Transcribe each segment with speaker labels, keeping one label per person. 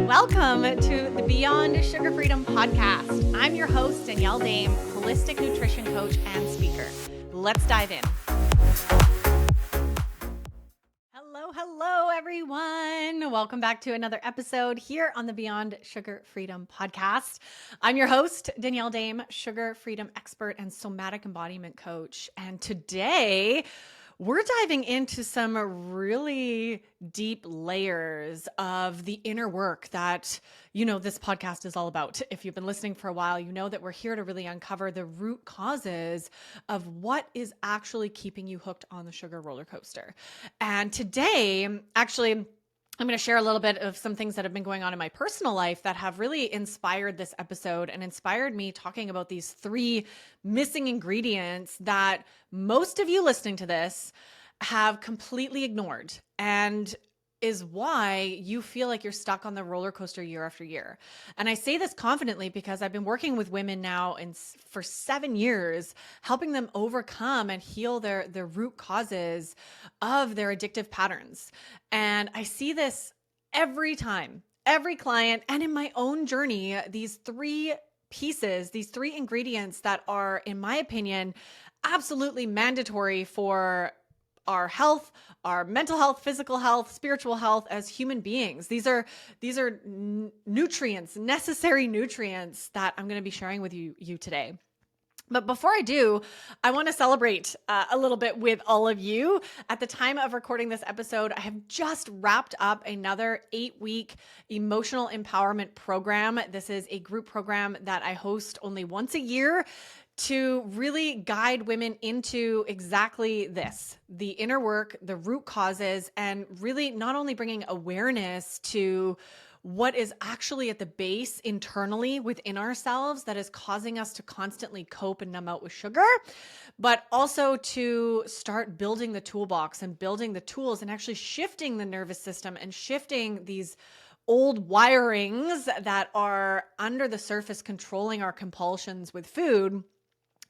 Speaker 1: Welcome to the Beyond Sugar Freedom podcast. I'm your host, Danielle Dame, holistic nutrition coach and speaker. Let's dive in. Hello, everyone. Welcome back to another episode here on the Beyond Sugar Freedom podcast. I'm your host, Danielle Dame, sugar freedom expert and somatic embodiment coach. And today, we're diving into some really deep layers of the inner work that, this podcast is all about. If you've been listening for a while, you know that we're here to really uncover the root causes of what is actually keeping you hooked on the sugar roller coaster. And today, actually, I'm going to share a little bit of some things that have been going on in my personal life that have really inspired this episode and inspired me talking about these three missing ingredients that most of you listening to this have completely ignored and is why you feel like you're stuck on the roller coaster year after year. And I say this confidently because I've been working with women now for 7 years, helping them overcome and heal their root causes of their addictive patterns. And I see this every time, every client, and in my own journey, these three pieces, these three ingredients that are, in my opinion, absolutely mandatory for our health, our mental health, physical health, spiritual health as human beings. These are nutrients, necessary nutrients that I'm going to be sharing with you today. But before I do, I want to celebrate a little bit with all of you. At the time of recording this episode, I have just wrapped up another 8-week emotional empowerment program. This is a group program that I host only once a year to really guide women into exactly this, the inner work, the root causes, and really not only bringing awareness to what is actually at the base internally within ourselves that is causing us to constantly cope and numb out with sugar, but also to start building the toolbox and building the tools and actually shifting the nervous system and shifting these old wirings that are under the surface controlling our compulsions with food.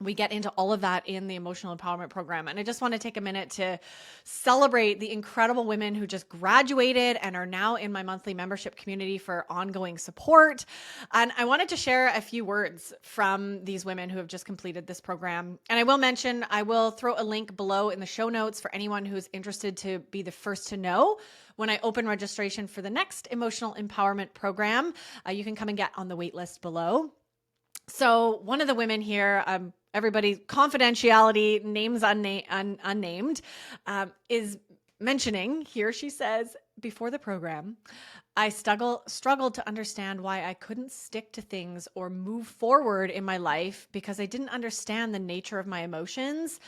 Speaker 1: We get into all of that in the emotional empowerment program. And I just want to take a minute to celebrate the incredible women who just graduated and are now in my monthly membership community for ongoing support. And I wanted to share a few words from these women who have just completed this program. And I will mention, I will throw a link below in the show notes for anyone who's interested to be the first to know when I open registration for the next emotional empowerment program. You can come and get on the wait list below. So one of the women here, everybody, confidentiality, names unnamed, is mentioning here. She says, before the program, I struggled to understand why I couldn't stick to things or move forward in my life because I didn't understand the nature of my emotions.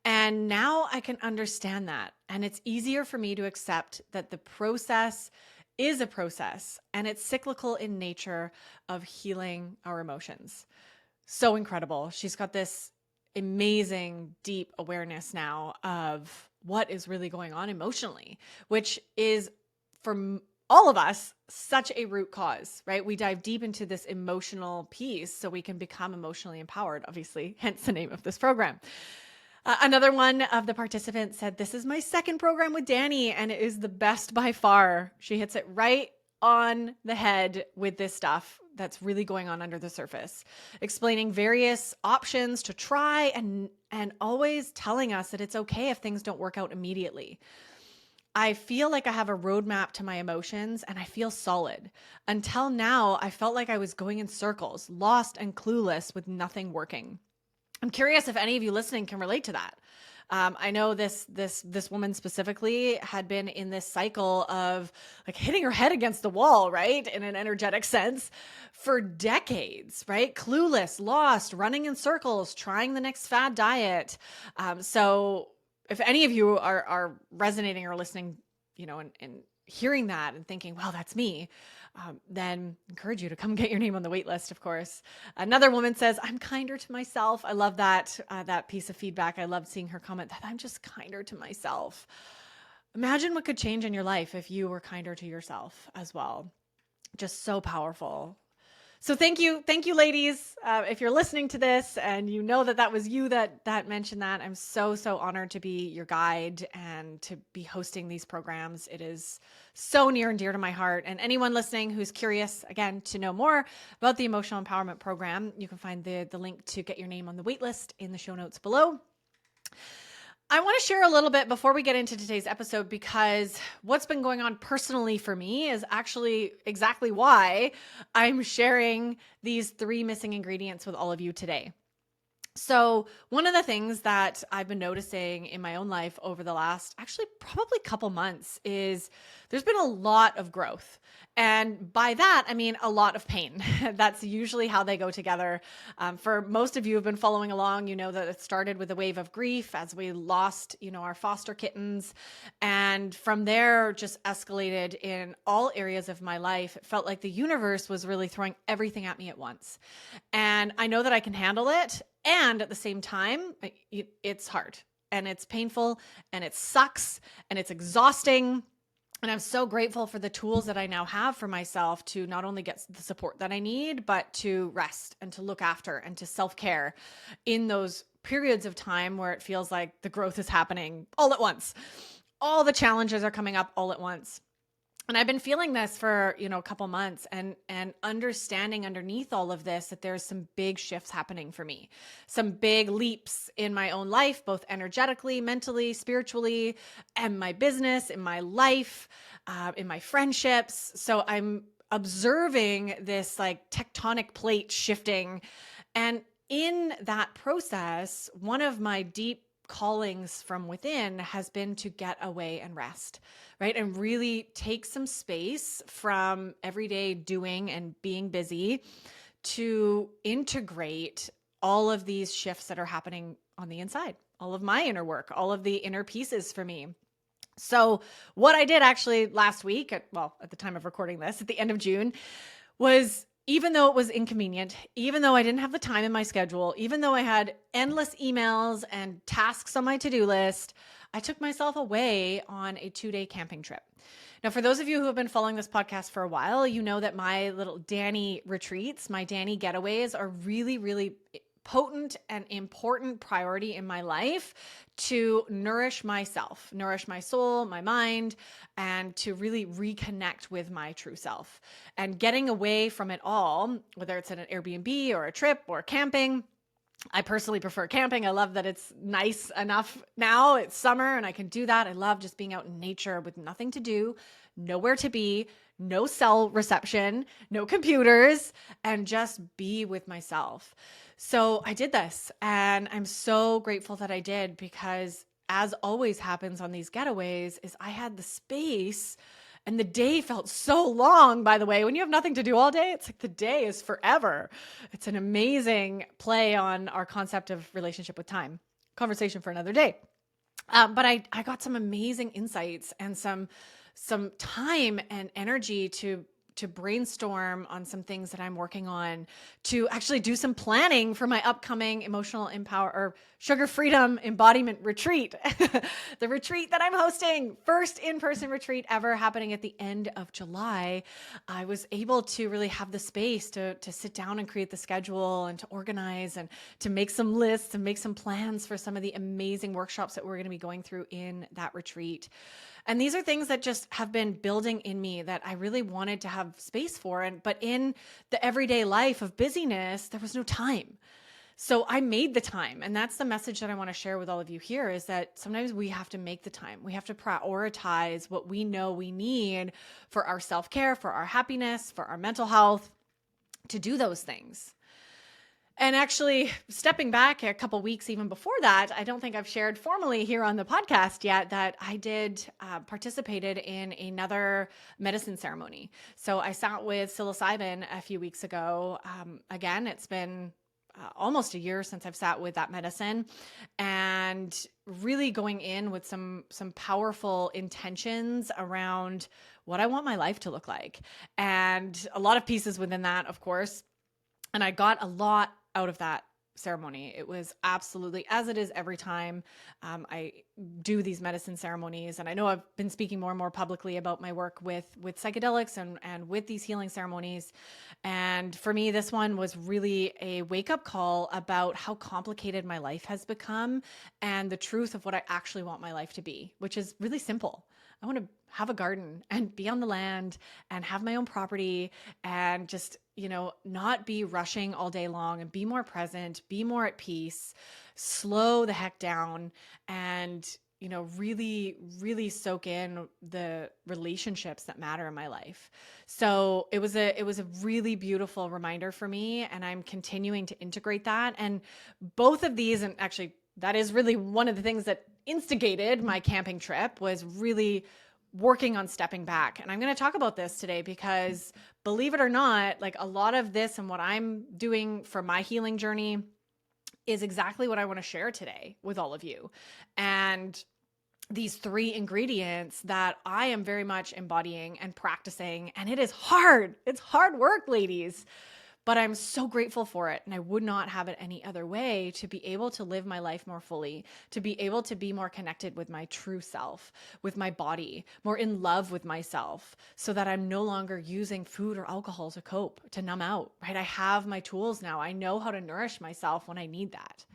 Speaker 1: And now I can understand that. And it's easier for me to accept that the process is a process and it's cyclical in nature of healing our emotions. So incredible. She's got this amazing, deep awareness now of what is really going on emotionally, which is for all of us such a root cause, right? We dive deep into this emotional piece so we can become emotionally empowered, obviously, hence the name of this program. Another one of the participants said, this is my second program with Danny, and it is the best by far. She hits it right on the head with this stuff that's really going on under the surface, explaining various options to try and always telling us that it's okay if things don't work out immediately. I feel like I have a roadmap to my emotions and I feel solid. Until now, I felt like I was going in circles, lost and clueless with nothing working. I'm curious if any of you listening can relate to that. I know this woman specifically had been in this cycle of like hitting her head against the wall, right? In an energetic sense for decades, right? Clueless, lost, running in circles, trying the next fad diet. So if any of you are resonating or listening, and hearing that and thinking, well, that's me, then encourage you to come get your name on the wait list, of course. Another woman says, I'm kinder to myself. I love that piece of feedback. I loved seeing her comment that I'm just kinder to myself. Imagine what could change in your life if you were kinder to yourself as well. Just so powerful. So thank you, ladies. If you're listening to this and you know that that was you that mentioned that, I'm so honored to be your guide and to be hosting these programs. It is so near and dear to my heart. And anyone listening who's curious, again, to know more about the Emotional Empowerment Program, you can find the link to get your name on the wait list in the show notes below. I want to share a little bit before we get into today's episode, because what's been going on personally for me is actually exactly why I'm sharing these 3 missing ingredients with all of you today. So one of the things that I've been noticing in my own life over the last actually probably couple months is there's been a lot of growth. And by that, I mean a lot of pain. That's usually how they go together. For most of you who've been following along, you know that it started with a wave of grief as we lost, our foster kittens. And from there, just escalated in all areas of my life. It felt like the universe was really throwing everything at me at once. And I know that I can handle it. And at the same time, it's hard and it's painful and it sucks and it's exhausting. And I'm so grateful for the tools that I now have for myself to not only get the support that I need, but to rest and to look after and to self-care in those periods of time where it feels like the growth is happening all at once. All the challenges are coming up all at once. And I've been feeling this for, a couple months and understanding underneath all of this that there's some big shifts happening for me, some big leaps in my own life, both energetically, mentally, spiritually, and my business, in my life, in my friendships. So I'm observing this like tectonic plate shifting. And in that process, one of my deep callings from within has been to get away and rest, right? And really take some space from everyday doing and being busy to integrate all of these shifts that are happening on the inside, all of my inner work, all of the inner pieces for me. So what I did actually last week, at the time of recording this, at the end of June, was, even though it was inconvenient, even though I didn't have the time in my schedule, even though I had endless emails and tasks on my to-do list, I took myself away on a 2-day camping trip. Now, for those of you who have been following this podcast for a while, you know that my little Danny retreats, my Danny getaways are really, really potent and important priority in my life to nourish myself, nourish my soul, my mind, and to really reconnect with my true self. And getting away from it all, whether it's at an Airbnb or a trip or camping, I personally prefer camping. I love that it's nice enough now. It's summer and I can do that. I love just being out in nature with nothing to do, nowhere to be, no cell reception, no computers, and just be with myself. So I did this and I'm so grateful that I did, because as always happens on these getaways is I had the space. And the day felt so long, by the way. When you have nothing to do all day, it's like the day is forever. It's an amazing play on our concept of relationship with time. Conversation for another day. But I got some amazing insights and some time and energy to brainstorm on some things that I'm working on, to actually do some planning for my upcoming emotional empower or sugar freedom embodiment retreat. The retreat that I'm hosting, first in-person retreat ever, happening at the end of July. I was able to really have the space to sit down and create the schedule and to organize and to make some lists and make some plans for some of the amazing workshops that we're going to be going through in that retreat. And these are things that just have been building in me that I really wanted to have space for. But in the everyday life of busyness, there was no time. So I made the time. And that's the message that I want to share with all of you here, is that sometimes we have to make the time. We have to prioritize what we know we need for our self-care, for our happiness, for our mental health, to do those things. And actually, stepping back a couple weeks even before that, I don't think I've shared formally here on the podcast yet that I did participated in another medicine ceremony. So I sat with psilocybin a few weeks ago. Again, it's been almost a year since I've sat with that medicine, and really going in with some powerful intentions around what I want my life to look like, and a lot of pieces within that, of course. And I got a lot out of that ceremony. It was absolutely, as it is every time I do these medicine ceremonies. And I know I've been speaking more and more publicly about my work with psychedelics and with these healing ceremonies. And for me, this one was really a wake-up call about how complicated my life has become and the truth of what I actually want my life to be, which is really simple. I want to have a garden and be on the land and have my own property and just, not be rushing all day long and be more present, be more at peace, slow the heck down, and, really, really soak in the relationships that matter in my life. So it was a really beautiful reminder for me, and I'm continuing to integrate that. And both of these, and actually that is really one of the things that instigated my camping trip, was really working on stepping back. And I'm going to talk about this today because, believe it or not, like, a lot of this and what I'm doing for my healing journey is exactly what I want to share today with all of you. And these 3 ingredients that I am very much embodying and practicing. And it is hard. It's hard work, ladies. But I'm so grateful for it. And I would not have it any other way, to be able to live my life more fully, to be able to be more connected with my true self, with my body, more in love with myself, so that I'm no longer using food or alcohol to cope, to numb out, right? I have my tools now. I know how to nourish myself when I need that.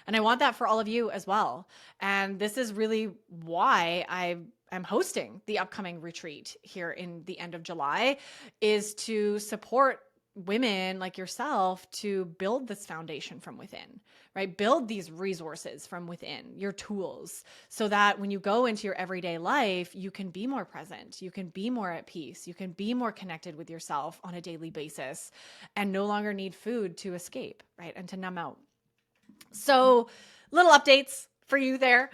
Speaker 1: And I want that for all of you as well. And this is really why I'm hosting the upcoming retreat here in the end of July, is to support women like yourself to build this foundation from within, right? Build these resources from within, your tools, so that when you go into your everyday life, you can be more present, you can be more at peace, you can be more connected with yourself on a daily basis, and no longer need food to escape, right? And to numb out. So little updates for you there.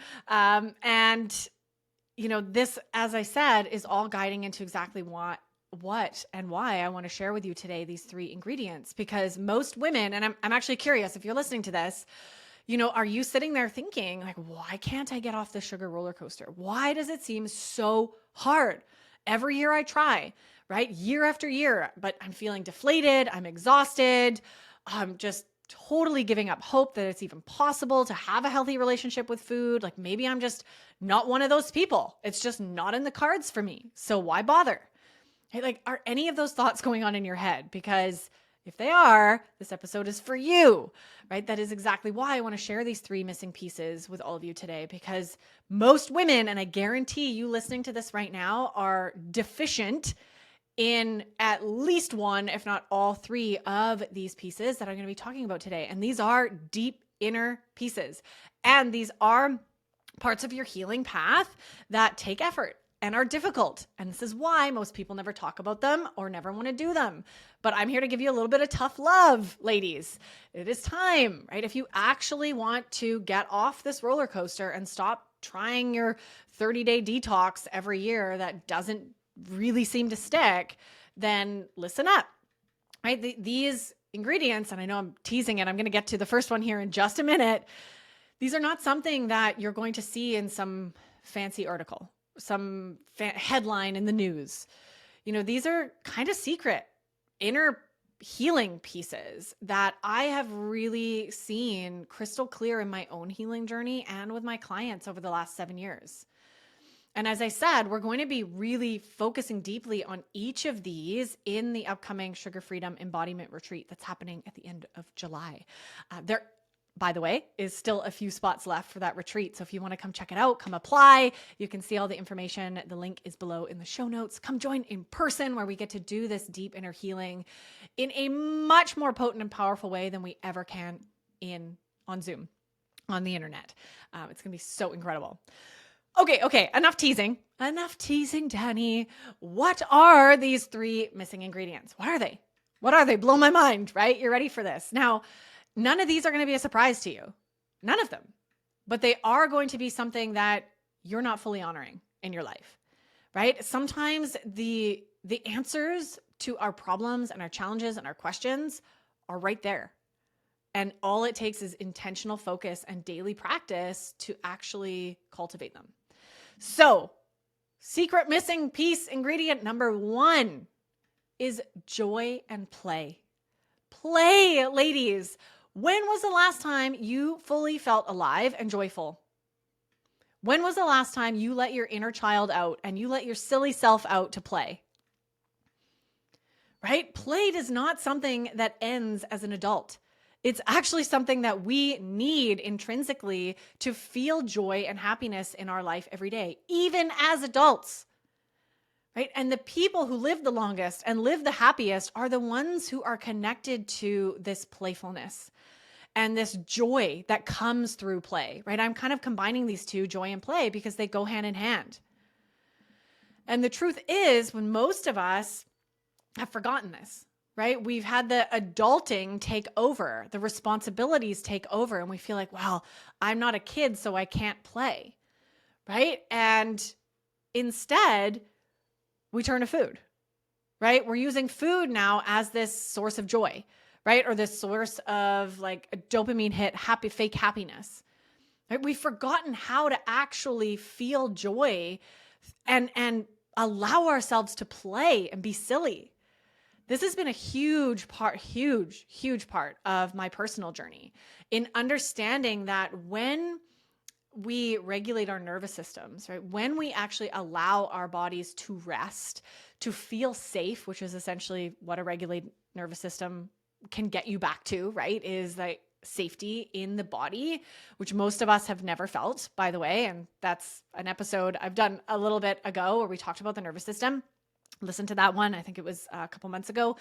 Speaker 1: This, as I said, is all guiding into exactly what and why I want to share with you today these 3 ingredients, because most women, and I'm actually curious if you're listening to this, are you sitting there thinking, like, why can't I get off the sugar roller coaster? Why does it seem so hard? Every year I try, right? Year after year, but I'm feeling deflated. I'm exhausted. I'm just totally giving up hope that it's even possible to have a healthy relationship with food. Like, maybe I'm just not one of those people. It's just not in the cards for me. So why bother? Hey, like, are any of those thoughts going on in your head? Because if they are, this episode is for you, right? That is exactly why I want to share these 3 missing pieces with all of you today, because most women, and I guarantee you listening to this right now, are deficient in at least one, if not all 3 of these pieces that I'm going to be talking about today. And these are deep inner pieces. And these are parts of your healing path that take effort and are difficult. And this is why most people never talk about them or never want to do them. But I'm here to give you a little bit of tough love, ladies. It is time, right? If you actually want to get off this roller coaster and stop trying your 30-day detox every year that doesn't really seem to stick, then listen up, right? These ingredients, and I know I'm teasing it, I'm going to get to the first one here in just a minute. These are not something that you're going to see in some fancy article, some headline in the news. These are kind of secret inner healing pieces that I have really seen crystal clear in my own healing journey and with my clients over the last 7 years. And as I said, we're going to be really focusing deeply on each of these in the upcoming Sugar Freedom Embodiment Retreat that's happening at the end of July. There, by the way, is still a few spots left for that retreat. So if you want to come check it out, come apply. You can see all the information. The link is below in the show notes. Come join in person, where we get to do this deep inner healing in a much more potent and powerful way than we ever can on Zoom, on the internet. It's going to be so incredible. Okay. Enough teasing, Danny. What are these 3 missing ingredients? What are they? Blow my mind, right? You're ready for this. Now, none of these are going to be a surprise to you. None of them. But they are going to be something that you're not fully honoring in your life, right? Sometimes the answers to our problems and our challenges and our questions are right there. And all it takes is intentional focus and daily practice to actually cultivate them. So, secret missing piece ingredient number 1 is joy and play. Play, ladies. When was the last time you fully felt alive and joyful? When was the last time you let your inner child out and you let your silly self out to play? Right? Play is not something that ends as an adult. It's actually something that we need intrinsically to feel joy and happiness in our life every day, even as adults. Right? And the people who live the longest and live the happiest are the ones who are connected to this playfulness and this joy that comes through play, right? I'm kind of combining these two, joy and play, because they go hand in hand. And the truth is, when most of us have forgotten this, right? We've had the adulting take over, the responsibilities take over, and we feel like, well, I'm not a kid, so I can't play, right? And instead, we turn to food, right? We're using food now as this source of joy, right? Or this source of like a dopamine hit, fake happiness, right? We've forgotten how to actually feel joy and allow ourselves to play and be silly. This has been a huge part of my personal journey in understanding that when we regulate our nervous systems, right? When we actually allow our bodies to rest, to feel safe, which is essentially what a regulated nervous system can get you back to, right? Is like safety in the body, which most of us have never felt, by the way. And that's an episode I've done a little bit ago where we talked about the nervous system. Listen to that one. I think it was a couple months ago.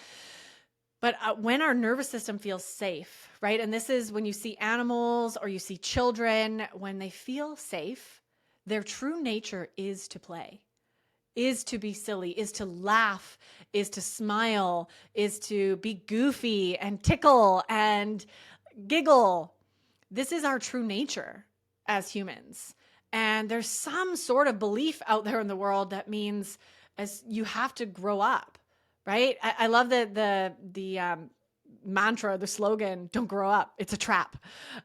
Speaker 1: But when our nervous system feels safe, right? And this is when you see animals or you see children, when they feel safe, their true nature is to play, is to be silly, is to laugh, is to smile, is to be goofy and tickle and giggle. This is our true nature as humans. And there's some sort of belief out there in the world that means as you have to grow up. Right? I love the mantra, the slogan, don't grow up. It's a trap.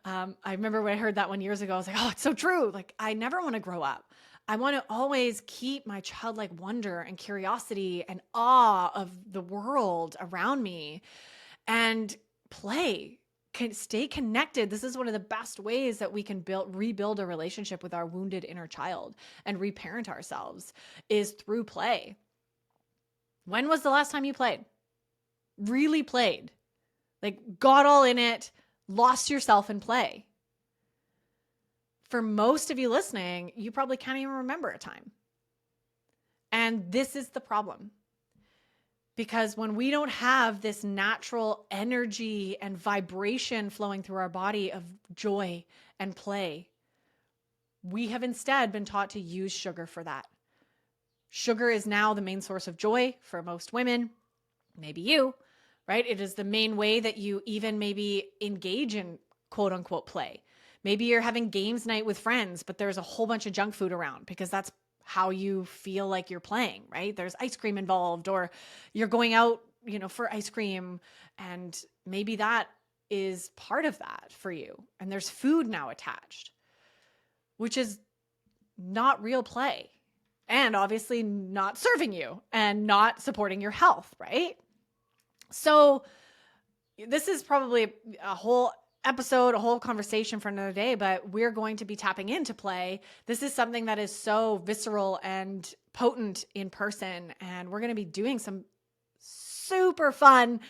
Speaker 1: I remember when I heard that one years ago, I was like, oh, it's so true. Like, I never want to grow up. I want to always keep my childlike wonder and curiosity and awe of the world around me and play. Stay connected. This is one of the best ways that we can rebuild a relationship with our wounded inner child and reparent ourselves is through play. When was the last time you played? Really played? Like got all in it, lost yourself in play? For most of you listening, you probably can't even remember a time. And this is the problem. Because when we don't have this natural energy and vibration flowing through our body of joy and play, we have instead been taught to use sugar for that. Sugar is now the main source of joy for most women, maybe you, right? It is the main way that you even maybe engage in quote unquote play. Maybe you're having games night with friends, but there's a whole bunch of junk food around because that's how you feel like you're playing, right? There's ice cream involved, or you're going out, for ice cream, and maybe that is part of that for you. And there's food now attached, which is not real play. And obviously not serving you and not supporting your health, right? So this is probably a whole episode, a whole conversation for another day, but we're going to be tapping into play. This is something that is so visceral and potent in person. And we're going to be doing some super fun,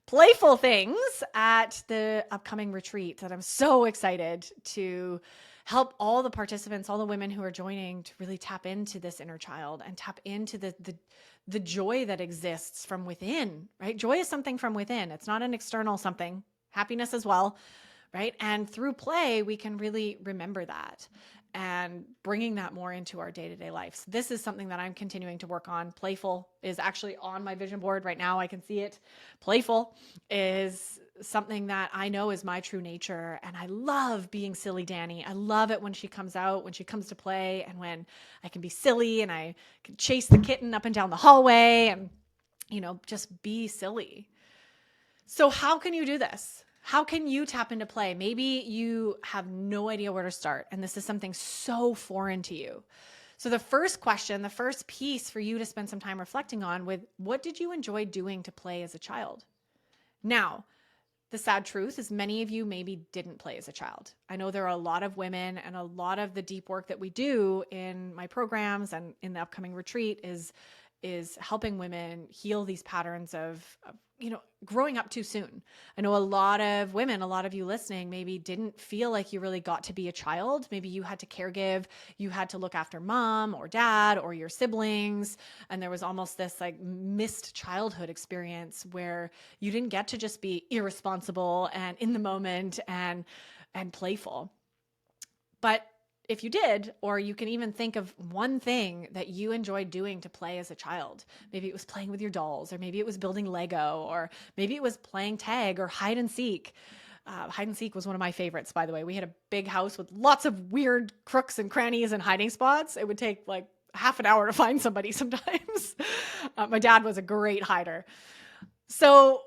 Speaker 1: playful things at the upcoming retreat that I'm so excited to help all the participants, all the women who are joining, to really tap into this inner child and tap into the joy that exists from within, right? Joy is something from within. It's not an external something. Happiness as well, right? And through play, we can really remember that and bringing that more into our day-to-day lives. This is something that I'm continuing to work on. Playful is actually on my vision board right now. I can see it. Playful is something that I know is my true nature. And I love being silly Danny. I love it when she comes out, when she comes to play, and when I can be silly and I can chase the kitten up and down the hallway and, just be silly. So how can you do this? How can you tap into play? Maybe you have no idea where to start, and this is something so foreign to you. So the first question, the first piece for you to spend some time reflecting on with, what did you enjoy doing to play as a child? Now, the sad truth is many of you maybe didn't play as a child. I know there are a lot of women, and a lot of the deep work that we do in my programs and in the upcoming retreat is helping women heal these patterns of growing up too soon. I know a lot of women, a lot of you listening, maybe didn't feel like you really got to be a child. Maybe you had to caregive, you had to look after mom or dad or your siblings. And there was almost this like missed childhood experience where you didn't get to just be irresponsible and in the moment and playful. But if you did, or you can even think of one thing that you enjoyed doing to play as a child. Maybe it was playing with your dolls, or maybe it was building Lego, or maybe it was playing tag or hide and seek. Hide and seek was one of my favorites, by the way. We had a big house with lots of weird crooks and crannies and hiding spots. It would take like half an hour to find somebody sometimes. My dad was a great hider. So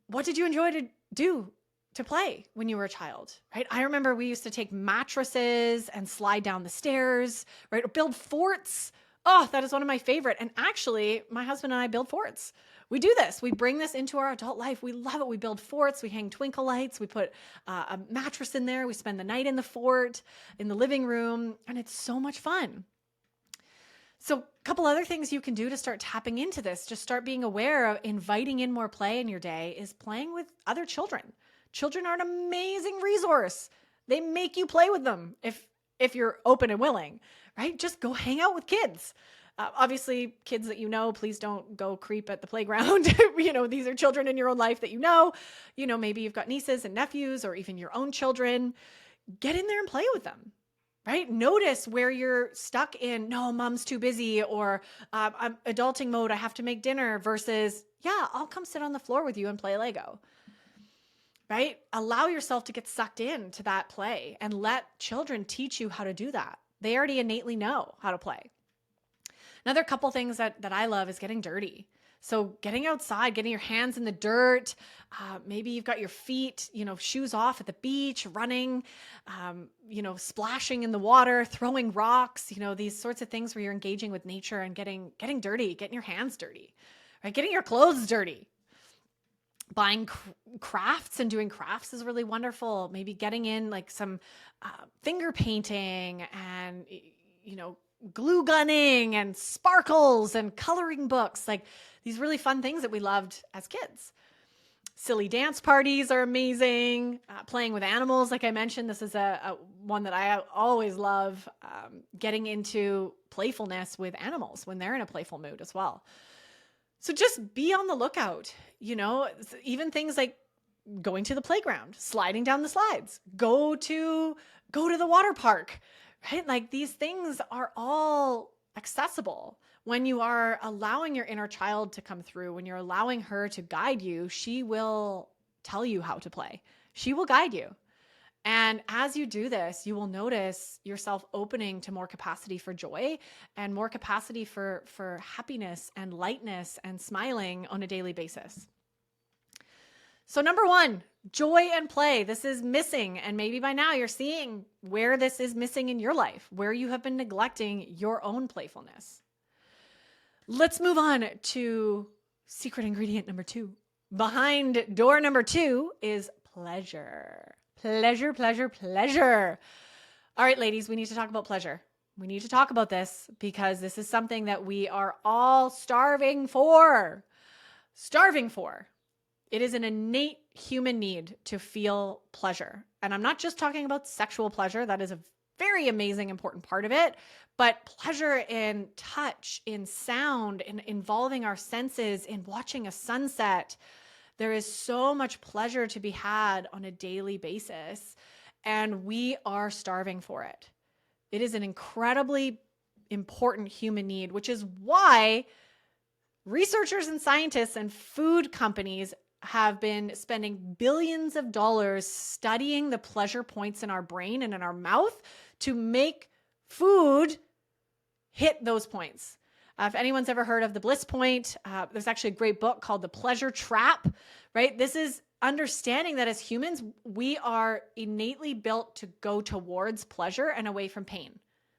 Speaker 1: what did you enjoy to do to play when you were a child, right? I remember we used to take mattresses and slide down the stairs, right? Or build forts. Oh, that is one of my favorite. And actually, my husband and I build forts. We do this. We bring this into our adult life. We love it. We build forts. We hang twinkle lights. We put a mattress in there. We spend the night in the fort, in the living room, and it's so much fun. So a couple other things you can do to start tapping into this, just start being aware of inviting in more play in your day, is playing with other children. Children are an amazing resource. They make you play with them if you're open and willing, right? Just go hang out with kids. Obviously, kids that please don't go creep at the playground. These are children in your own life that maybe you've got nieces and nephews or even your own children. Get in there and play with them, right? Notice where you're stuck in, no, mom's too busy, or I'm adulting mode, I have to make dinner, versus, yeah, I'll come sit on the floor with you and play Lego. Right? Allow yourself to get sucked into that play and let children teach you how to do that. They already innately know how to play. Another couple things that I love is getting dirty. So getting outside, getting your hands in the dirt. Maybe you've got your feet, shoes off at the beach, running, splashing in the water, throwing rocks, these sorts of things where you're engaging with nature and getting dirty, getting your hands dirty, right? Getting your clothes dirty. Buying crafts and doing crafts is really wonderful. Maybe getting in like some finger painting and, glue gunning and sparkles and coloring books, like these really fun things that we loved as kids. Silly dance parties are amazing. Playing with animals, like I mentioned, this is a one that I always love, getting into playfulness with animals when they're in a playful mood as well. So just be on the lookout, even things like going to the playground, sliding down the slides, go to the water park, right? Like these things are all accessible. When you are allowing your inner child to come through, when you're allowing her to guide you, she will tell you how to play. She will guide you. And as you do this, you will notice yourself opening to more capacity for joy and more capacity for happiness and lightness and smiling on a daily basis. So number one, joy and play. This is missing. And maybe by now you're seeing where this is missing in your life, where you have been neglecting your own playfulness. Let's move on to secret ingredient number 2. Behind door number 2 is pleasure. Pleasure, pleasure, pleasure. All right, ladies, we need to talk about pleasure. We need to talk about this because this is something that we are all starving for. Starving for. It is an innate human need to feel pleasure. And I'm not just talking about sexual pleasure. That is a very amazing, important part of it. But pleasure in touch, in sound, in involving our senses, in watching a sunset. There is so much pleasure to be had on a daily basis, and we are starving for it. It is an incredibly important human need, which is why researchers and scientists and food companies have been spending billions of dollars studying the pleasure points in our brain and in our mouth to make food hit those points. If anyone's ever heard of the bliss point, there's actually a great book called The Pleasure Trap, right? This is understanding that as humans, we are innately built to go towards pleasure and away from pain.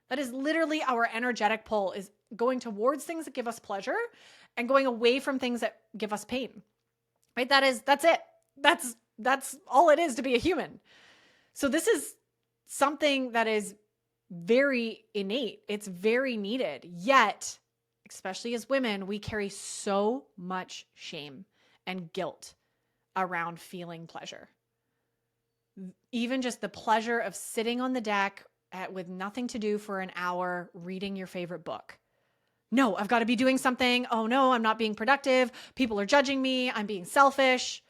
Speaker 1: That is literally our energetic pull, is going towards things that give us pleasure and going away from things that give us pain, right? That's it. That's That's all it is to be a human. So this is something that is very innate. It's very needed. Yet, especially as women, we carry so much shame and guilt around feeling pleasure. Even just the pleasure of sitting on the deck with nothing to do for an hour, reading your favorite book. No, I've got to be doing something. Oh no, I'm not being productive. People are judging me. I'm being selfish.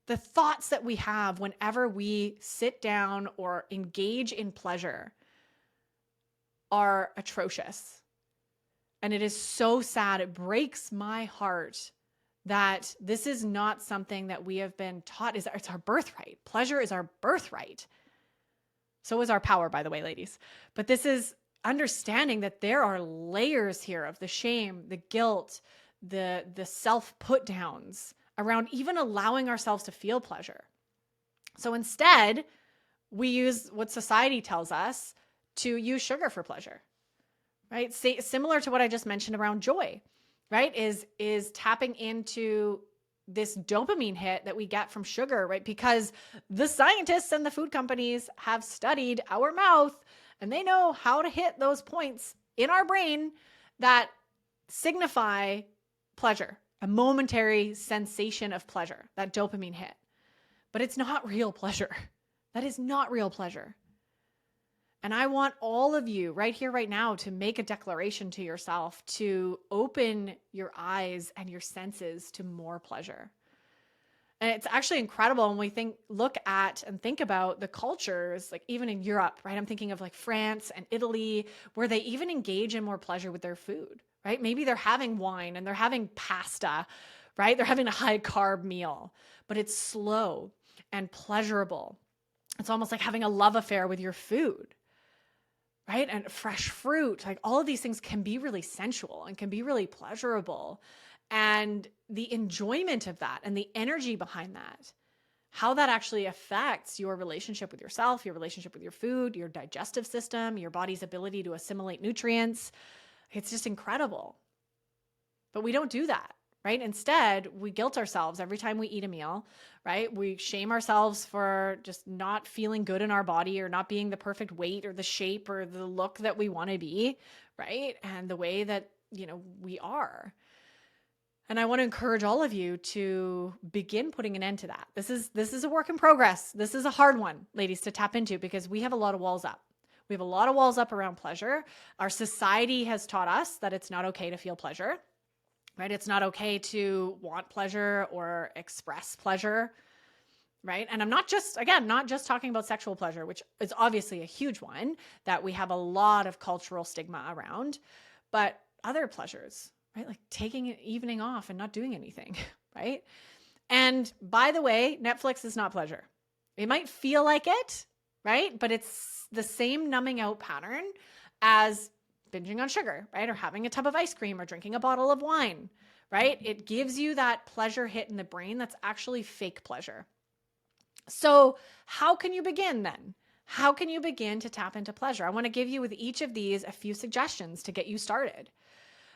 Speaker 1: The thoughts that we have whenever we sit down or engage in pleasure are atrocious. And it is so sad. It breaks my heart that this is not something that we have been taught. It's our birthright. Pleasure is our birthright. So is our power, by the way, ladies. But this is understanding that there are layers here of the shame, the guilt, the self put downs around even allowing ourselves to feel pleasure. So instead, we use what society tells us to use sugar for pleasure, right? Similar to what I just mentioned around joy, right? Is tapping into this dopamine hit that we get from sugar, right? Because the scientists and the food companies have studied our mouth and they know how to hit those points in our brain that signify pleasure, a momentary sensation of pleasure, that dopamine hit. But it's not real pleasure. That is not real pleasure. And I want all of you right here, right now, to make a declaration to yourself to open your eyes and your senses to more pleasure. And it's actually incredible when we look at and think about the cultures, like even in Europe, right? I'm thinking of like France and Italy, where they even engage in more pleasure with their food, right? Maybe they're having wine and they're having pasta, right? They're having a high carb meal, but it's slow and pleasurable. It's almost like having a love affair with your food, right? And fresh fruit, like all of these things can be really sensual and can be really pleasurable. And the enjoyment of that and the energy behind that, how that actually affects your relationship with yourself, your relationship with your food, your digestive system, your body's ability to assimilate nutrients. It's just incredible. But we don't do that, right? Instead, we guilt ourselves every time we eat a meal, right? We shame ourselves for just not feeling good in our body or not being the perfect weight or the shape or the look that we want to be, right? And the way that, we are. And I want to encourage all of you to begin putting an end to that. This is a work in progress. This is a hard one, ladies, to tap into because we have a lot of walls up. We have a lot of walls up around pleasure. Our society has taught us that it's not okay to feel pleasure, right? It's not okay to want pleasure or express pleasure, right? And I'm not just talking about sexual pleasure, which is obviously a huge one that we have a lot of cultural stigma around, but other pleasures, right? Like taking an evening off and not doing anything, right? And by the way, Netflix is not pleasure. It might feel like it, right? But it's the same numbing out pattern as binging on sugar, right? Or having a tub of ice cream or drinking a bottle of wine, right? It gives you that pleasure hit in the brain that's actually fake pleasure. So how can you begin then? How can you begin to tap into pleasure? I want to give you with each of these a few suggestions to get you started.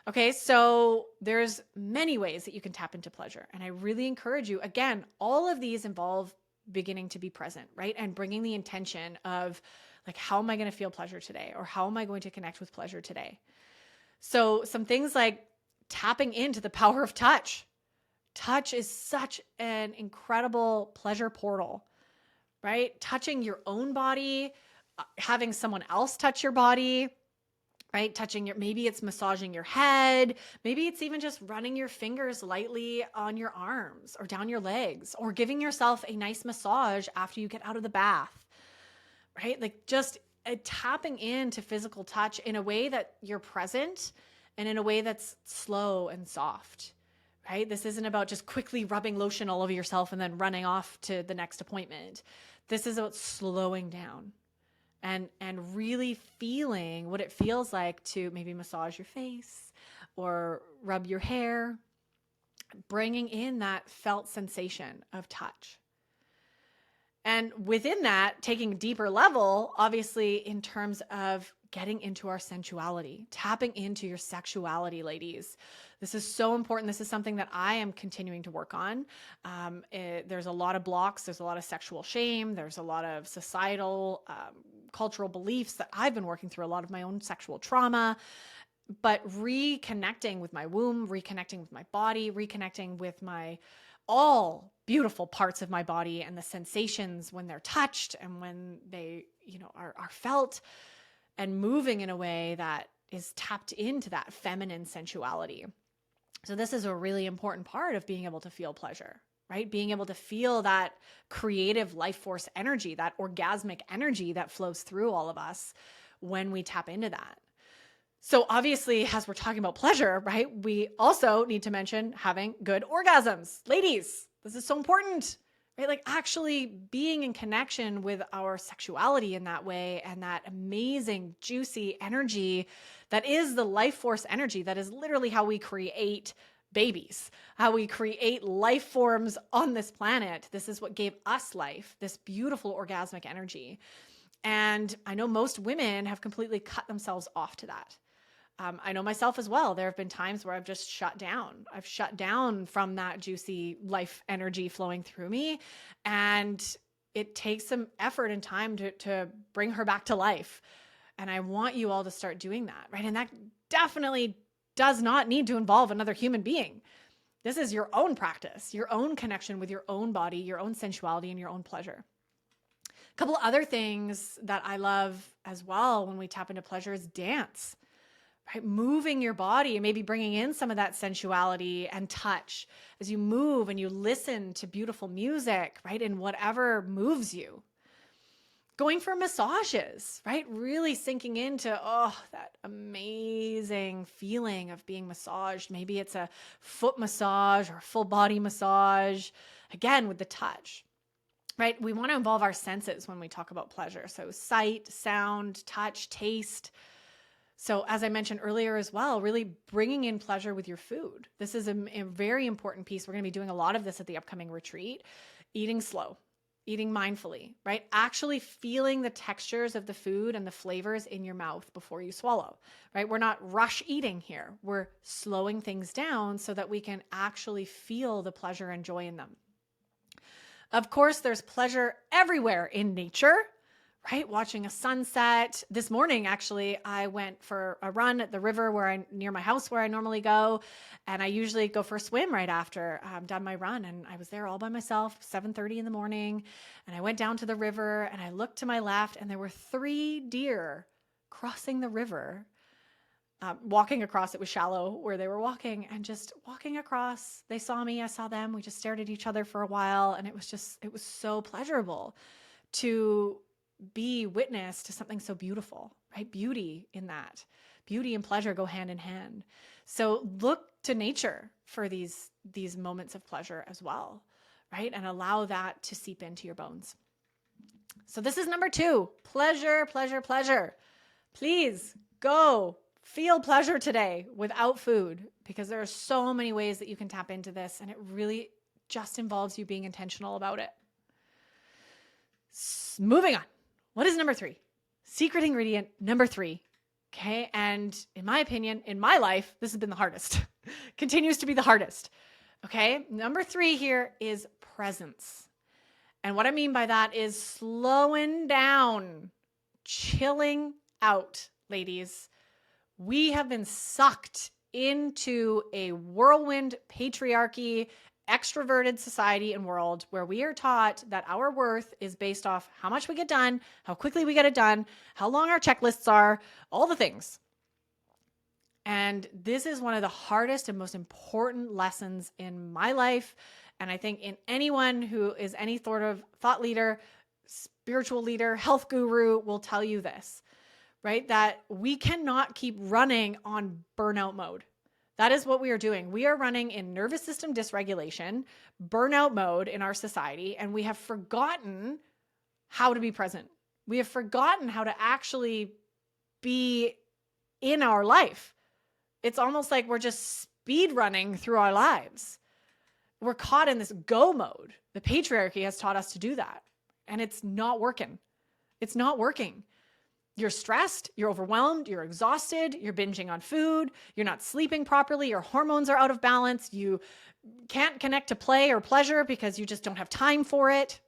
Speaker 1: Okay, so there's many ways that you can tap into pleasure. And I really encourage you, again, all of these involve beginning to be present, right? And bringing the intention of like, how am I going to feel pleasure today? Or how am I going to connect with pleasure today? So some things like tapping into the power of touch. Touch is such an incredible pleasure portal, right? Touching your own body, having someone else touch your body, right? Maybe it's massaging your head. Maybe it's even just running your fingers lightly on your arms or down your legs or giving yourself a nice massage after you get out of the bath, right? Like just tapping into physical touch in a way that you're present and in a way that's slow and soft, right? This isn't about just quickly rubbing lotion all over yourself and then running off to the next appointment. This is about slowing down and really feeling what it feels like to maybe massage your face or rub your hair, bringing in that felt sensation of touch. And within that, taking a deeper level, obviously, in terms of getting into our sensuality, tapping into your sexuality, ladies. This is so important. This is something that I am continuing to work on. There's a lot of blocks. There's a lot of sexual shame. There's a lot of societal, cultural beliefs that I've been working through, a lot of my own sexual trauma. But reconnecting with my womb, reconnecting with my body, reconnecting with my all beautiful parts of my body and the sensations when they're touched and when they, are felt, and moving in a way that is tapped into that feminine sensuality. So this is a really important part of being able to feel pleasure, right? Being able to feel that creative life force energy, that orgasmic energy that flows through all of us when we tap into that. So obviously, as we're talking about pleasure, right, we also need to mention having good orgasms. Ladies, this is so important, right? Like actually being in connection with our sexuality in that way, and that amazing, juicy energy that is the life force energy, that is literally how we create babies, how we create life forms on this planet. This is what gave us life, this beautiful orgasmic energy. And I know most women have completely cut themselves off to that. I know myself as well. There have been times where I've just shut down. I've shut down from that juicy life energy flowing through me. And it takes some effort and time to bring her back to life. And I want you all to start doing that, right? And that definitely does not need to involve another human being. This is your own practice, your own connection with your own body, your own sensuality, and your own pleasure. A couple of other things that I love as well when we tap into pleasure is dance. Right? Moving your body and maybe bringing in some of that sensuality and touch as you move and you listen to beautiful music, right? And whatever moves you. Going for massages, right? Really sinking into, that amazing feeling of being massaged. Maybe it's a foot massage or a full body massage, again, with the touch, right? We want to involve our senses when we talk about pleasure. So sight, sound, touch, taste. So as I mentioned earlier as well, really bringing in pleasure with your food. This is a very important piece. We're going to be doing a lot of this at the upcoming retreat. Eating slow, eating mindfully, right? Actually feeling the textures of the food and the flavors in your mouth before you swallow, right? We're not rush eating here. We're slowing things down so that we can actually feel the pleasure and joy in them. Of course, there's pleasure everywhere in nature, right? Watching a sunset. This morning, actually, I went for a run at the river near my house where I normally go. And I usually go for a swim right after I've done my run. And I was there all by myself, 7:30 in the morning. And I went down to the river and I looked to my left and there were 3 deer crossing the river, walking across. It was shallow where they were walking, and just walking across. They saw me, I saw them. We just stared at each other for a while. And it was so pleasurable to be witness to something so beautiful, right? Beauty in that. Beauty and pleasure go hand in hand. So look to nature for these moments of pleasure as well, right? And allow that to seep into your bones. So this is number 2, pleasure, pleasure, pleasure. Please go feel pleasure today without food, because there are so many ways that you can tap into this, and it really just involves you being intentional about it. Moving on. What is number 3? Secret ingredient number 3. Okay. And in my opinion, in my life, this has been the hardest. Continues to be the hardest. Okay. Number 3 here is presence. And what I mean by that is slowing down, chilling out, ladies. We have been sucked into a whirlwind patriarchy, extroverted society and world where we are taught that our worth is based off how much we get done, how quickly we get it done, how long our checklists are, all the things. And this is one of the hardest and most important lessons in my life. And I think in anyone who is any sort of thought leader, spiritual leader, health guru will tell you this, right? That we cannot keep running on burnout mode. That is what we are doing. We are running in nervous system dysregulation, burnout mode in our society, and we have forgotten how to be present. We have forgotten how to actually be in our life. It's almost like we're just speed running through our lives. We're caught in this go mode. The patriarchy has taught us to do that. and it's not working. It's not working. You're stressed, you're overwhelmed, you're exhausted, you're binging on food, you're not sleeping properly, your hormones are out of balance, you can't connect to play or pleasure because you just don't have time for it.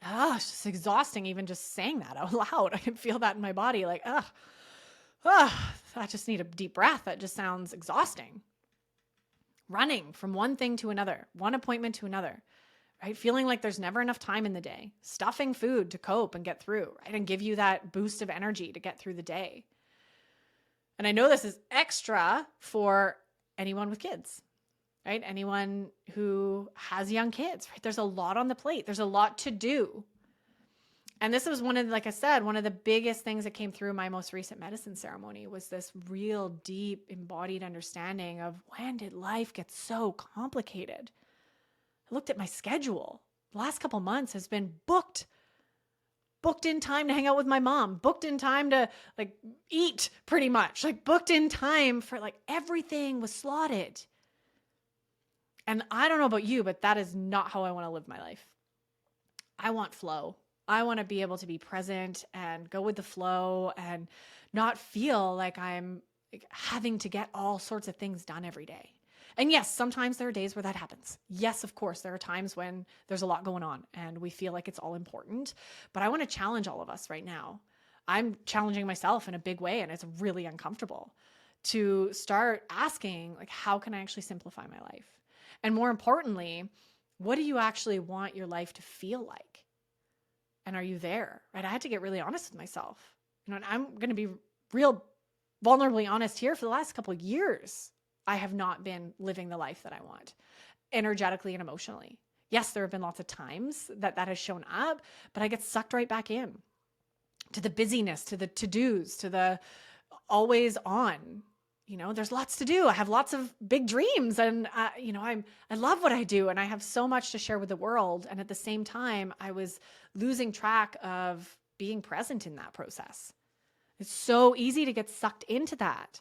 Speaker 1: It's just exhausting even just saying that out loud. I can feel that in my body like, I just need a deep breath. That just sounds exhausting. Running from one thing to another, one appointment to another, right? Feeling like there's never enough time in the day, stuffing food to cope and get through, right? And give you that boost of energy to get through the day. And I know this is extra for anyone with kids, right? Anyone who has young kids, right? There's a lot on the plate. There's a lot to do. And this was like I said, one of the biggest things that came through my most recent medicine ceremony was this real deep embodied understanding of when did life get so complicated? I looked at my schedule. The last couple months has been booked in time to hang out with my mom, booked in time to like eat pretty much, like booked in time for like everything was slotted. And I don't know about you, but that is not how I want to live my life. I want flow. I want to be able to be present and go with the flow and not feel like I'm having to get all sorts of things done every day. And yes, sometimes there are days where that happens. Yes, of course, there are times when there's a lot going on and we feel like it's all important. But I want to challenge all of us right now. I'm challenging myself in a big way, and it's really uncomfortable to start asking, like, how can I actually simplify my life? And more importantly, what do you actually want your life to feel like? And are you there? Right? I had to get really honest with myself. And I'm going to be real vulnerably honest here. For the last couple of years, I have not been living the life that I want, energetically and emotionally. Yes, there have been lots of times that has shown up, but I get sucked right back in to the busyness, to the to-dos, to the always on. There's lots to do. I have lots of big dreams, and I love what I do, and I have so much to share with the world. And at the same time, I was losing track of being present in that process. It's so easy to get sucked into that.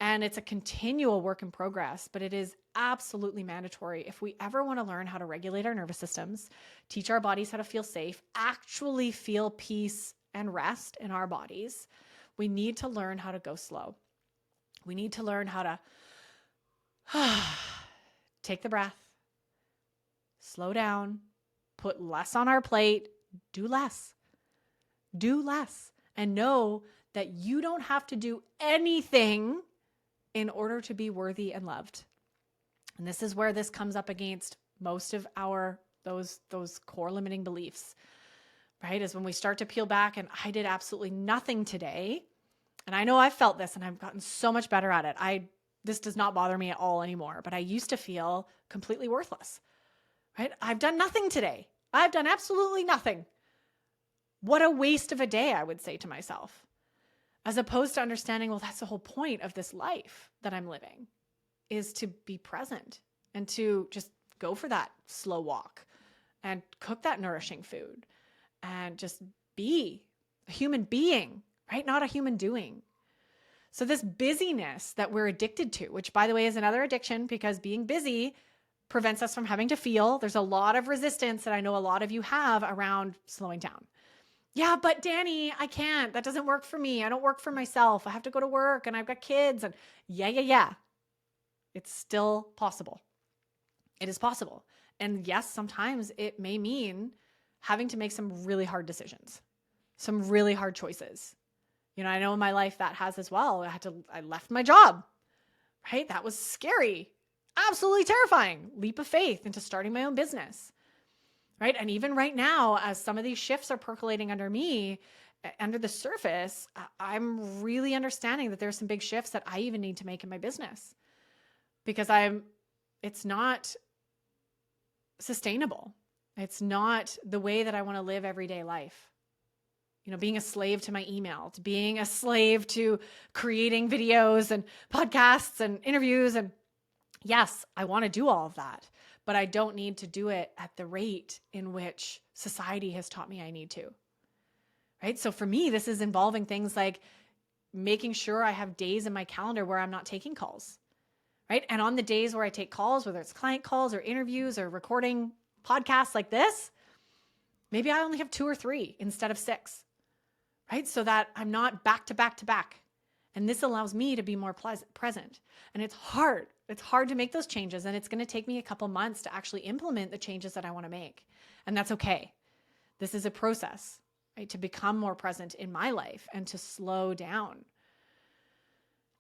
Speaker 1: And it's a continual work in progress, but it is absolutely mandatory if we ever want to learn how to regulate our nervous systems, teach our bodies how to feel safe, actually feel peace and rest in our bodies. We need to learn how to go slow. We need to learn how to take the breath, slow down, put less on our plate, do less, and know that you don't have to do anything in order to be worthy and loved. And this is where this comes up against most of those core limiting beliefs, right? Is when we start to peel back, and I did absolutely nothing today. And I know I've felt this, and I've gotten so much better at it. This does not bother me at all anymore, but I used to feel completely worthless, right? I've done nothing today. I've done absolutely nothing. What a waste of a day, I would say to myself, as opposed to understanding, well, that's the whole point of this life that I'm living, is to be present and to just go for that slow walk and cook that nourishing food and just be a human being, right? Not a human doing. So this busyness that we're addicted to, which by the way is another addiction, because being busy prevents us from having to feel. There's a lot of resistance that I know a lot of you have around slowing down. Yeah, but Danny, I can't. That doesn't work for me. I don't work for myself. I have to go to work and I've got kids. And yeah. It's still possible. It is possible. And yes, sometimes it may mean having to make some really hard decisions, some really hard choices. I know in my life that has as well. I left my job, right? That was scary, absolutely terrifying leap of faith into starting my own business, right? And even right now, as some of these shifts are percolating under me, under the surface, I'm really understanding that there's some big shifts that I even need to make in my business because it's not sustainable. It's not the way that I want to live everyday life. Being a slave to my email, to being a slave to creating videos and podcasts and interviews. And yes, I want to do all of that, but I don't need to do it at the rate in which society has taught me I need to, right? So for me, this is involving things like making sure I have days in my calendar where I'm not taking calls, right? And on the days where I take calls, whether it's client calls or interviews or recording podcasts like this, Maybe I only have 2 or 3 instead of 6, right? So that I'm not back to back to back. And this allows me to be more present. And it's hard. It's hard to make those changes. And it's going to take me a couple months to actually implement the changes that I want to make. And that's okay. This is a process, right? To become more present in my life and to slow down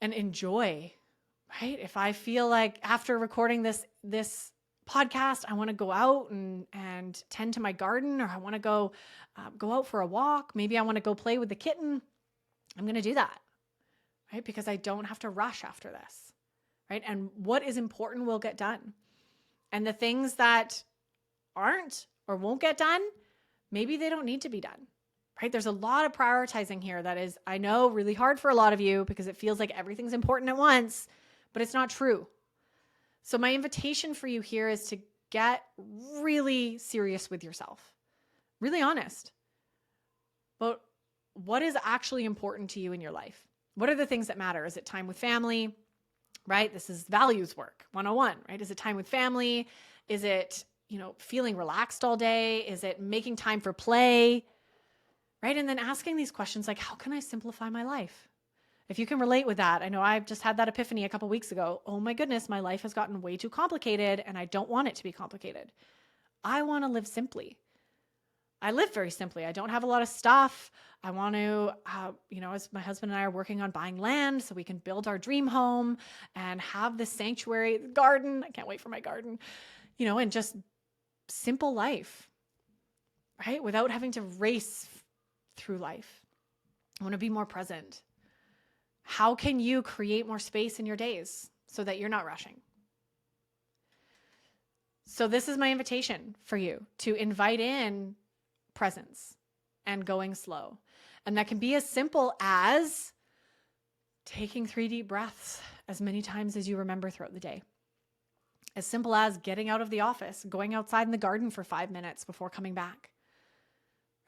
Speaker 1: and enjoy, right? If I feel like after recording this podcast, I want to go out and tend to my garden, or I want to go out for a walk. Maybe I want to go play with the kitten. I'm going to do that, right? Because I don't have to rush after this, right? And what is important will get done. And the things that aren't or won't get done, maybe they don't need to be done, right? There's a lot of prioritizing here that is, I know, really hard for a lot of you because it feels like everything's important at once, but it's not true. So my invitation for you here is to get really serious with yourself, really honest about what is actually important to you in your life. What are the things that matter? Is it time with family, right? This is values work 101, right? Is it time with family? Is it, feeling relaxed all day? Is it making time for play, right? And then asking these questions like, how can I simplify my life? If you can relate with that, I know I've just had that epiphany a couple weeks ago. Oh my goodness, my life has gotten way too complicated and I don't want it to be complicated. I want to live simply. I live very simply. I don't have a lot of stuff. I want to, as my husband and I are working on buying land so we can build our dream home and have this sanctuary garden. I can't wait for my garden, and just simple life, right? Without having to race through life. I want to be more present. How can you create more space in your days so that you're not rushing? So this is my invitation for you to invite in presence and going slow. And that can be as simple as taking 3 deep breaths as many times as you remember throughout the day. As simple as getting out of the office, going outside in the garden for 5 minutes before coming back,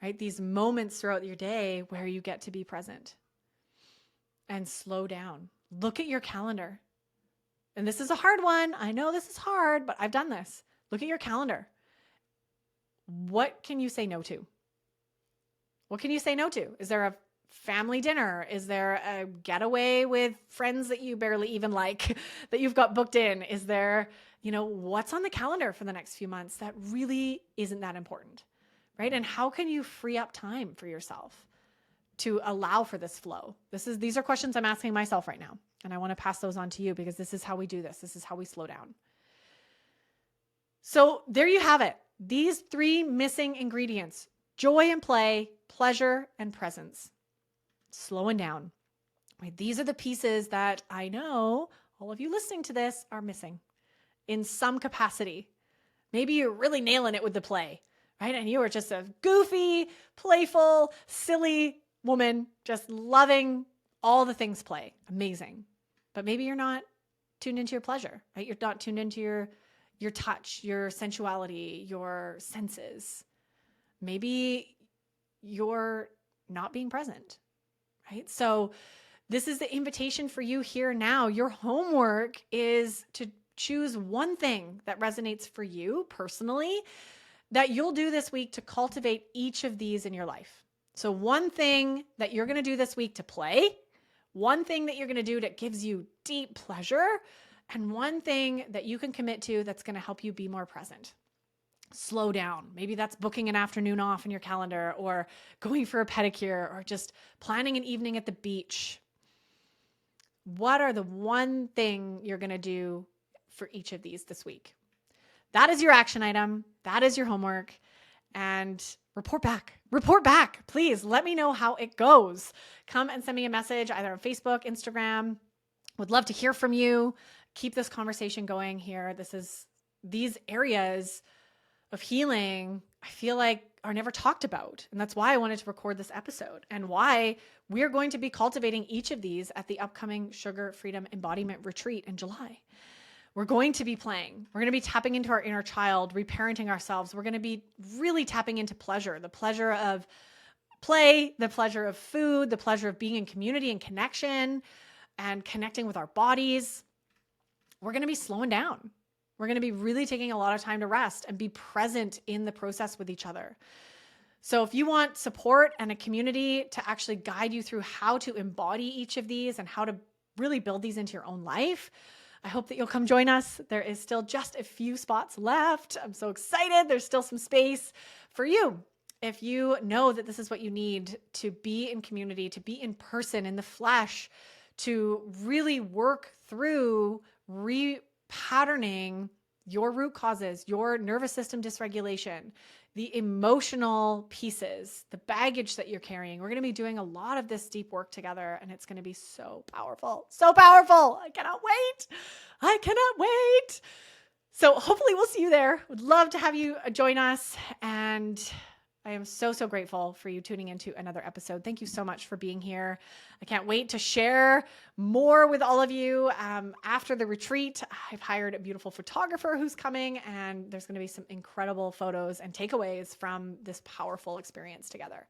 Speaker 1: right? These moments throughout your day where you get to be present and slow down. Look at your calendar. And this is a hard one. I know this is hard, but I've done this. Look at your calendar. What can you say no to? What can you say no to? Is there a family dinner? Is there a getaway with friends that you barely even like that you've got booked in? Is there, what's on the calendar for the next few months that really isn't that important, right? And how can you free up time for yourself to allow for this flow? These are questions I'm asking myself right now. And I want to pass those on to you because this is how we do this. This is how we slow down. So there you have it. These 3 missing ingredients: joy and play, pleasure and presence. Slowing down. Right? These are the pieces that I know all of you listening to this are missing in some capacity. Maybe you're really nailing it with the play, right? And you are just a goofy, playful, silly woman, just loving all the things play. Amazing. But maybe you're not tuned into your pleasure, right? You're not tuned into your touch, your sensuality, your senses. Maybe you're not being present, right? So this is the invitation for you here now. Your homework is to choose one thing that resonates for you personally that you'll do this week to cultivate each of these in your life. So one thing that you're going to do this week to play, one thing that you're going to do that gives you deep pleasure, and one thing that you can commit to that's going to help you be more present. Slow down. Maybe that's booking an afternoon off in your calendar, or going for a pedicure, or just planning an evening at the beach. What are the one thing you're going to do for each of these this week? That is your action item. That is your homework. And report back. Report back. Please let me know how it goes. Come and send me a message either on Facebook, Instagram. Would love to hear from you. Keep this conversation going here. These areas of healing, I feel like, are never talked about. And that's why I wanted to record this episode, and why we're going to be cultivating each of these at the upcoming Sugar Freedom Embodiment Retreat in July. We're going to be playing. We're going to be tapping into our inner child, reparenting ourselves. We're going to be really tapping into pleasure, the pleasure of play, the pleasure of food, the pleasure of being in community and connection and connecting with our bodies. We're going to be slowing down. We're going to be really taking a lot of time to rest and be present in the process with each other. So if you want support and a community to actually guide you through how to embody each of these and how to really build these into your own life, I hope that you'll come join us. There is still just a few spots left. I'm so excited. There's still some space for you. If you know that this is what you need to be in community, to be in person, in the flesh, to really work through repatterning your root causes, your nervous system dysregulation, the emotional pieces, the baggage that you're carrying. We're going to be doing a lot of this deep work together, and it's going to be so powerful. So powerful. I cannot wait. I cannot wait. So hopefully we'll see you there. Would love to have you join us. And I am so, so grateful for you tuning into another episode. Thank you so much for being here. I can't wait to share more with all of you. After the retreat, I've hired a beautiful photographer who's coming, and there's going to be some incredible photos and takeaways from this powerful experience together.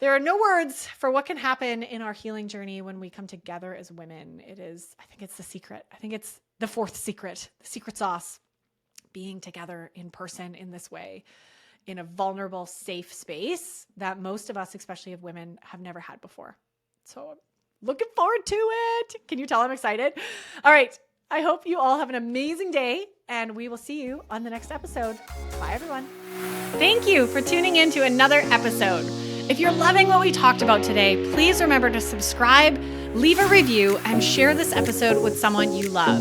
Speaker 1: There are no words for what can happen in our healing journey when we come together as women. I think it's the secret. I think it's the fourth secret, the secret sauce, being together in person in this way, in a vulnerable, safe space that most of us, especially of women, have never had before. So I'm looking forward to it. Can you tell I'm excited? All right. I hope you all have an amazing day, and we will see you on the next episode. Bye, everyone. Thank you for tuning in to another episode. If you're loving what we talked about today, please remember to subscribe, leave a review, and share this episode with someone you love.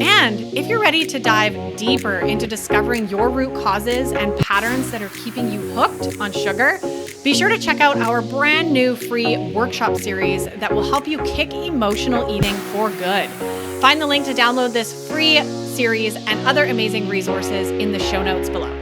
Speaker 1: And if you're ready to dive deeper into discovering your root causes and patterns that are keeping you hooked on sugar, be sure to check out our brand new free workshop series that will help you kick emotional eating for good. Find the link to download this free series and other amazing resources in the show notes below.